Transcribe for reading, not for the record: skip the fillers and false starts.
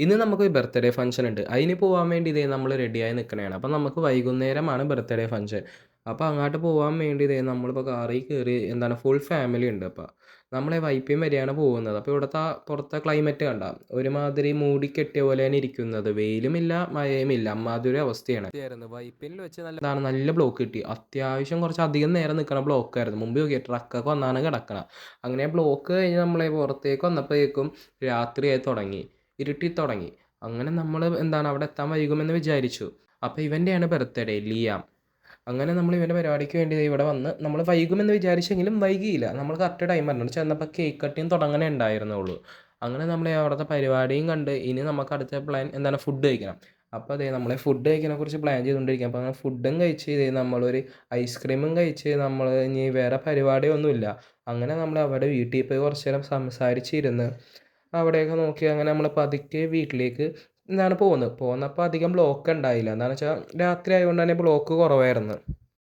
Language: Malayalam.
ഇന്ന് നമുക്കൊരു ബർത്ത്ഡേ ഫംഗ്ഷൻ ഉണ്ട്. അതിന് പോവാൻ വേണ്ടി ദേ നമ്മൾ റെഡിയായി നിൽക്കണയാണ്. അപ്പം നമുക്ക് വൈകുന്നേരമാണ് ബർത്ത്ഡേ ഫംഗ്ഷൻ. അപ്പോൾ അങ്ങോട്ട് പോവാൻ വേണ്ടി ദേ നമ്മളിപ്പോൾ കാറിൽ കയറി ഫുൾ ഫാമിലി ഉണ്ട്. അപ്പോൾ നമ്മളെ വൈപ്പിൻ വരെയാണ് പോകുന്നത്. അപ്പോൾ ഇവിടുത്തെ പുറത്തെ ക്ലൈമറ്റ് കണ്ടോ? ഒരുമാതിരി മൂടിക്കെട്ടിയ പോലെയാണ് ഇരിക്കുന്നത്. വെയിലുമില്ല മഴയുമില്ല. അമ്മാതിരി അവസ്ഥയാണ്. വൈപ്പിനിൽ വെച്ച് നല്ല ബ്ലോക്ക് കിട്ടി. അത്യാവശ്യം കുറച്ച് അധികം നേരം നിൽക്കണ ബ്ലോക്കായിരുന്നു. മുമ്പ് നോക്കിയാൽ ട്രക്കൊക്കെ വന്നാണ് കിടക്കണം. അങ്ങനെ ബ്ലോക്ക് കഴിഞ്ഞ് നമ്മളെ പുറത്തേക്ക് വന്നപ്പോഴേക്കും രാത്രിയായി തുടങ്ങി. ഇരുട്ടി തുടങ്ങി. അങ്ങനെ നമ്മൾ അവിടെ എത്താൻ വൈകുമെന്ന് വിചാരിച്ചു. അപ്പോൾ ഇവൻ്റെയാണ് ബർത്ത്ഡേ ലിയാം. അങ്ങനെ നമ്മൾ ഇവൻ്റെ പരിപാടിക്ക് വേണ്ടി ദേ ഇവിടെ വന്ന് നമ്മൾ വൈകുമെന്ന് വിചാരിച്ചെങ്കിലും വൈകിയില്ല. നമ്മൾ കറക്റ്റ് ടൈം പറഞ്ഞു. ചെന്നപ്പോൾ കേക്ക് കട്ടിങ് തുടങ്ങണേ ഉണ്ടായിരുന്നുള്ളൂ. അങ്ങനെ നമ്മൾ അവിടുത്തെ പരിപാടിയും കണ്ട് ഇനി നമുക്ക് അടുത്ത പ്ലാൻ ഫുഡ് കഴിക്കണം. അപ്പോൾ അതേ നമ്മൾ ഫുഡ് കഴിക്കണതിനെക്കുറിച്ച് പ്ലാൻ ചെയ്തുകൊണ്ടിരിക്കുക. അപ്പോൾ അങ്ങനെ ഫുഡും കഴിച്ച് ഇതേ നമ്മളൊരു ഐസ്ക്രീമും കഴിച്ച് നമ്മൾ ഇനി വേറെ പരിപാടിയൊന്നുമില്ല. അങ്ങനെ നമ്മൾ അവിടെ വീട്ടിൽ പോയി കുറച്ച് നേരം സംസാരിച്ചിരുന്ന് അവിടെയൊക്കെ നോക്കി അങ്ങനെ നമ്മൾ പതുക്കെ വീട്ടിലേക്ക് പോകുന്നത്. പോന്നപ്പോൾ അധികം ബ്ലോക്ക് ഉണ്ടായില്ല. എന്താണെന്ന് വെച്ചാൽ രാത്രി ആയതുകൊണ്ട് തന്നെ ബ്ലോക്ക് കുറവായിരുന്നു.